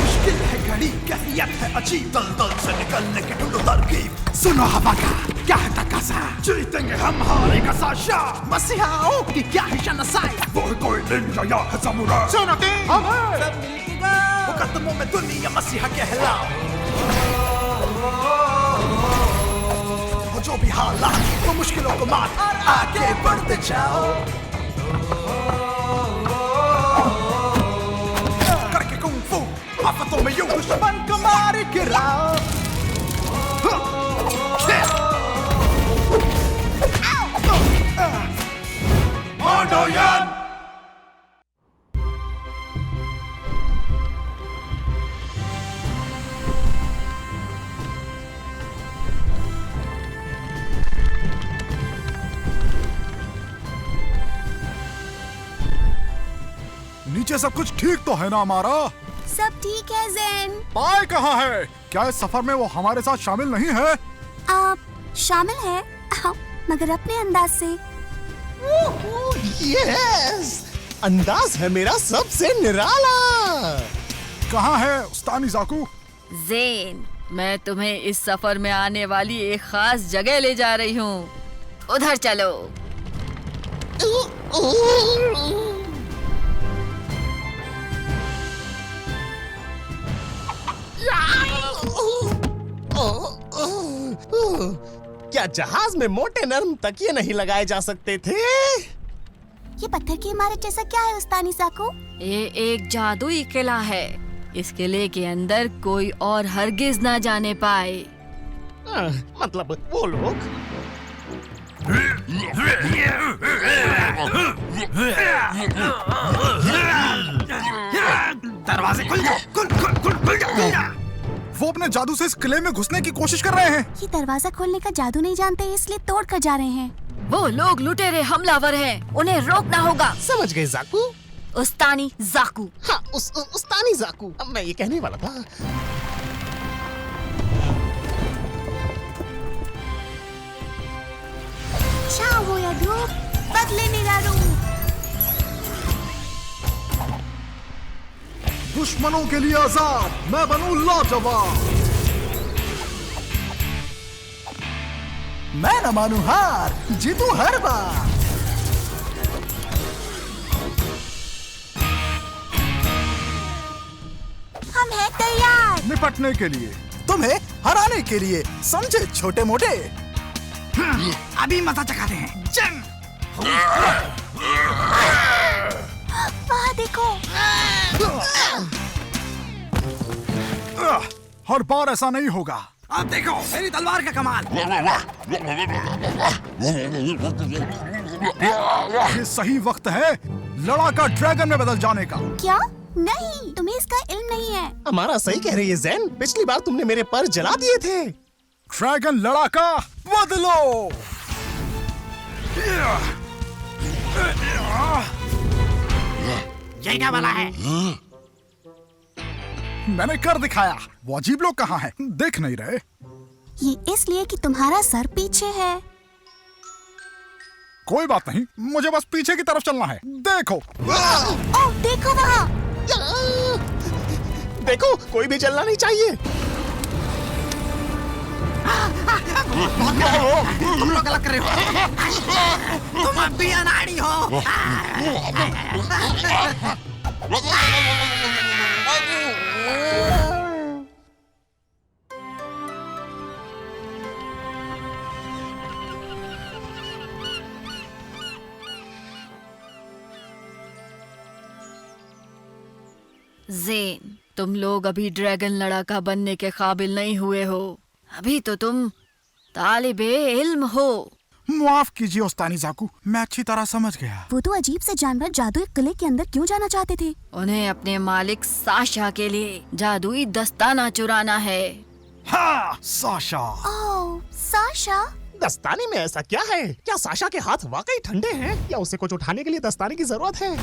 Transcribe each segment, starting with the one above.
मुश्किल है घड़ी, कैफियत है अजीब, दलदल से निकलने की ढूंढो तरकीब। सुनो हवा का क्या है तकाजा, जीतेंगे हम हारेगा साशा। मसीहाओं की क्या है शनासाई, वो है कोई निंजा या है समुराई। सुनो टीम, सब मिलके गाओ, मुकद्दमों में दुनिया मसीहा कहलाओ। हो जो भी हालात, वो मुश्किलों को मार आगे बढ़ते जाओ। करके कुंग फू आफतों में यूं दुश्मन को मार गिराओ। Modoyan! नीचे सब कुछ ठीक तो है ना हमारा? सब ठीक है ज़ेन। पाय कहाँ है? क्या इस सफर में वो हमारे साथ शामिल नहीं है? आप शामिल है, मगर अपने अंदाज से। यस, अंदाज है मेरा सबसे निराला। कहाँ है उस्तानी ज़ाकू? ज़ेन, मैं तुम्हें इस सफर में आने वाली एक खास जगह ले जा रही हूँ। उधर चलो। क्या जहाज में मोटे नरम तकिए नहीं लगाए जा सकते थे? ये पत्थर की इमारत जैसा क्या है उस्तानी ज़ाकू? ये एक जादुई किला है। इस किले के अंदर कोई और हरगिज ना जाने पाए। मतलब वो लोग। दरवाजे खुल जाओ, खुल जाओ। वो अपने जादू से इस किले में घुसने की कोशिश कर रहे हैं। ये दरवाजा खोलने का जादू नहीं जानते, इसलिए तोड़ कर जा रहे हैं। वो लोग लुटेरे हमलावर हैं। उन्हें रोकना होगा। समझ गए ज़ाकू? उस्तानी ज़ाकू। हाँ, उस्तानी ज़ाकू। अब मैं ये कहने वाला था। छाँव हो या धूप, बदले मेरा रूप। दुश्मनों के लिए आजाद, मैं बनूं लाजवाब। मैं न मानू हार, जीतू हर बार। हम हैं तैयार। निपटने के लिए, तुम्हें हराने के लिए, समझे छोटे मोटे। अभी मजा चखाते हैं। जंग। वहाँ देखो। हर बार ऐसा नहीं होगा। अब देखो मेरी तलवार का कमाल। ये सही वक्त है लड़ाका ड्रैगन में बदल जाने का। क्या? नहीं, तुम्हें इसका इल्म नहीं है। हमारा सही कह रही है ज़ेन। पिछली बार तुमने मेरे पर जला दिए थे। ड्रैगन लड़ाका बदलो। ये क्या वाला है? मैंने कर दिखाया। वो अजीब लोग कहाँ हैं? देख नहीं रहे? ये इसलिए कि तुम्हारा सर पीछे है। कोई बात नहीं, मुझे बस पीछे की तरफ चलना है। देखो। ओह, देखो वहाँ। देखो, कोई भी जलना नहीं चाहिए। तुम लोग गलत कर रहे हो। तुम अब भी अनाड़ी हो। ज़ेन, तुम लोग अभी ड्रैगन लड़ाका बनने के काबिल नहीं हुए हो। अभी तो तुम तालिबे इल्म हो। माफ कीजिए उस्तानी ज़ाकू, मैं अच्छी तरह समझ गया। वो तो अजीब से जानवर जादुई किले के अंदर क्यों जाना चाहते थे? उन्हें अपने मालिक साशा के लिए जादुई दस्ताना चुराना है। हाँ, साशा। ओह, साशा। दस्ताने में ऐसा क्या है? क्या साशा के हाथ वाकई ठंडे हैं या उसे कुछ उठाने के लिए दस्ताने की जरूरत है?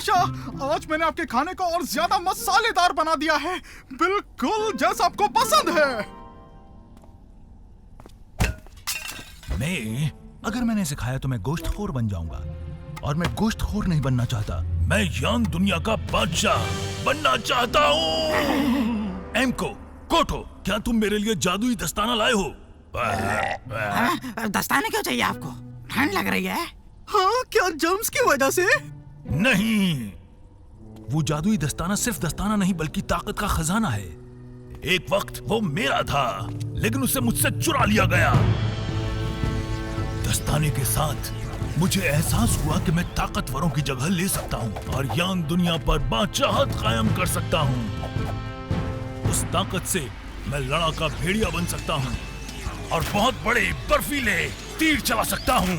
साशा, आज मैंने आपके खाने को और ज्यादा मसालेदार बना दिया है, बिल्कुल जैसा आपको पसंद है। अगर मैंने सिखाया तो मैं गोश्तखोर बन जाऊंगा, और मैं गोश्तखोर नहीं बनना चाहता। मैं यान दुनिया का बादशाह बनना चाहता हूँ। एमको, कोटो, क्या तुम मेरे लिए जादुई दस्ताना लाए हो? दस्ताने क्यों चाहिए आपको? ठंड लग रही है? हाँ, क्या जर्म्स की वजह से? नहीं, वो जादुई दस्ताना सिर्फ दस्ताना नहीं बल्कि ताकत का खजाना है। एक वक्त वो मेरा था, लेकिन उसे मुझसे चुरा लिया गया। दस्ताने के साथ मुझे एहसास हुआ कि मैं ताकतवरों की जगह ले सकता हूँ और यान दुनिया पर बादशाहत कायम कर सकता हूँ। उस ताकत से मैं लड़ाका भेड़िया बन सकता हूँ और बहुत बड़े बर्फीले तीर चला सकता हूँ।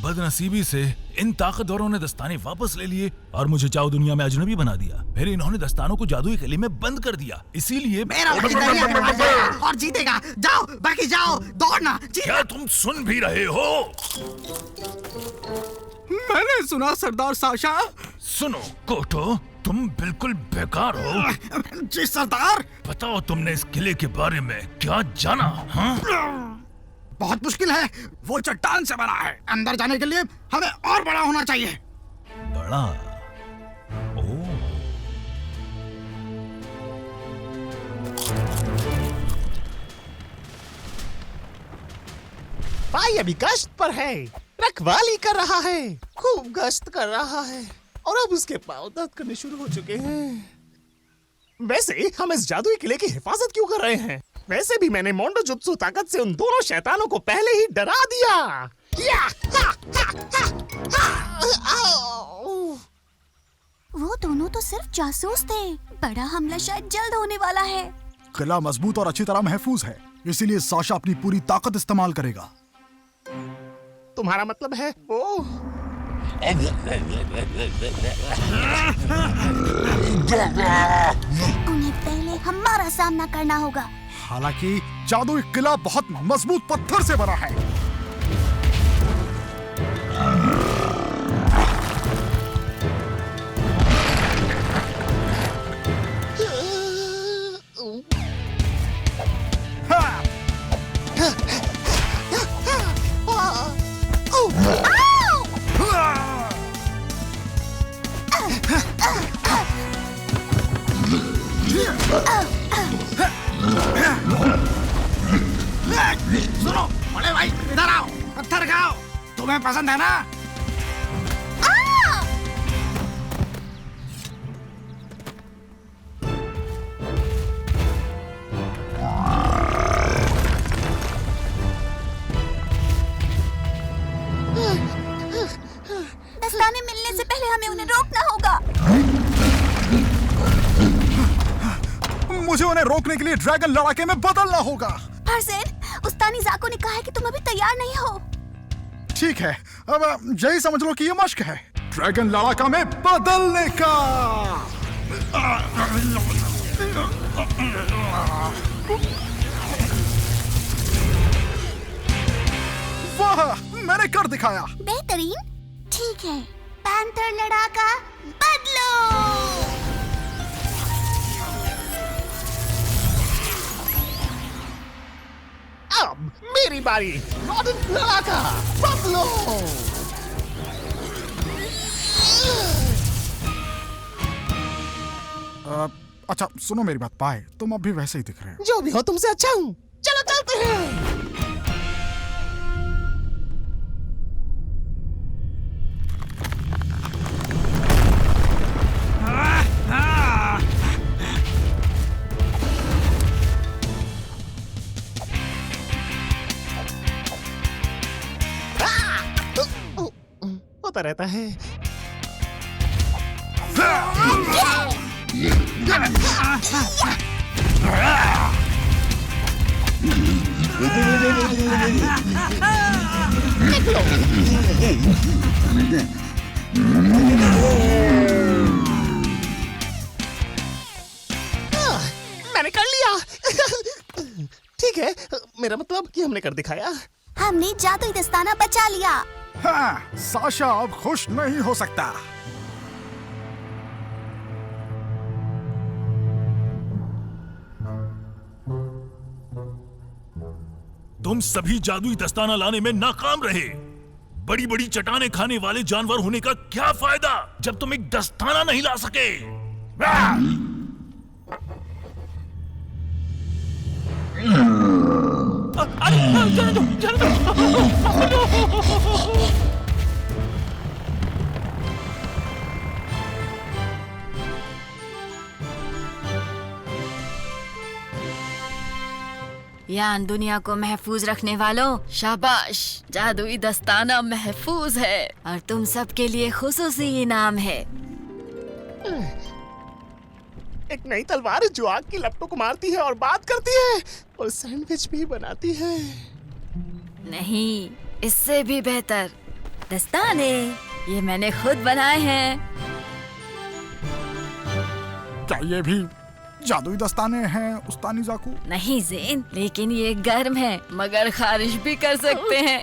बदनसीबी से इन ताकतवरों ने दस्ताने वापस ले लिए और मुझे चाओ दुनिया में अजनबी बना दिया। फिर इन्होंने दस्तानों को जादुई किले में बंद कर दिया, इसीलिए मेरा और जीतेगा। जाओ बाकी जाओ, दौड़ना। क्या तुम सुन भी रहे हो? मैंने सुना सरदार साशा। सुनो कोटो, तुम बिल्कुल बेकार हो। जी सरदार। बताओ तुमने इस किले के बारे में क्या जाना? हाँ? बहुत मुश्किल है, वो चट्टान से बना है। अंदर जाने के लिए हमें और बड़ा होना चाहिए। बड़ा? ओह। भाई अभी गश्त पर है, रखवाली कर रहा है, खूब गश्त कर रहा है और अब उसके पांव दर्द करने शुरू हो चुके हैं। वैसे हम इस जादुई किले की हिफाजत क्यों कर रहे हैं? वैसे भी मैंने मोंडो जुत्सु ताकत से उन दोनों शैतानों को पहले ही डरा दिया। वो दोनों तो सिर्फ जासूस थे। बड़ा हमला शायद जल्द होने वाला है। किला मजबूत और अच्छी तरह महफूज है, इसीलिए साशा अपनी पूरी ताकत इस्तेमाल करेगा। तुम्हारा मतलब है वो? उन्हें पहले हमारा सामना करना होगा। हालांकि जादुई किला बहुत मजबूत पत्थर से बना है। सुनो बड़े भाई, इधर आओ, पत्थर खाओ। तुम्हें पसंद है ना? दस्ताने मिलने से पहले हमें उन्हें रोकना होगा। मुझे उन्हें रोकने के लिए ड्रैगन लड़ाके में बदलना होगा। फरज़ेन, उस्तानी ज़ाको ने कहा है कि तुम अभी तैयार नहीं हो। ठीक है, अब यही समझ लो कि ये मश्क है ड्रैगन लड़ाका में बदलने का। वाह, मैंने कर दिखाया। बेहतरीन। ठीक है, पैंथर लड़ाका बदलो। अब मेरी बारी। रॉडन लड़ाका बदलो। अच्छा सुनो मेरी बात, पाए तुम अब भी वैसे ही दिख रहे हो। जो भी हो तुमसे अच्छा हूँ। चलो चलते हैं। होता रहता है। मैंने कर लिया। ठीक है, मेरा मतलब कि हमने कर दिखाया। हमने जादुई दस्ताना बचा लिया। हाँ, साशा अब खुश नहीं हो सकता। तुम सभी जादुई दस्ताना लाने में नाकाम रहे। बड़ी बड़ी चट्टाने खाने वाले जानवर होने का क्या फायदा जब तुम एक दस्ताना नहीं ला सके। यान दुनिया को महफूज रखने वालों, शाबाश। जादुई दस्ताना महफूज है और तुम सबके लिए खुसूसी इनाम है। एक नई तलवार जो आग की लपटों को मारती है और बात करती है और सैंडविच भी बनाती है। नहीं, इससे भी बेहतर दस्ताने, ये मैंने खुद बनाए हैं। क्या ये भी जादुई दस्ताने हैं उस्तानी जाकू? नहीं ज़ेन, लेकिन ये गर्म है मगर खारिश भी कर सकते हैं।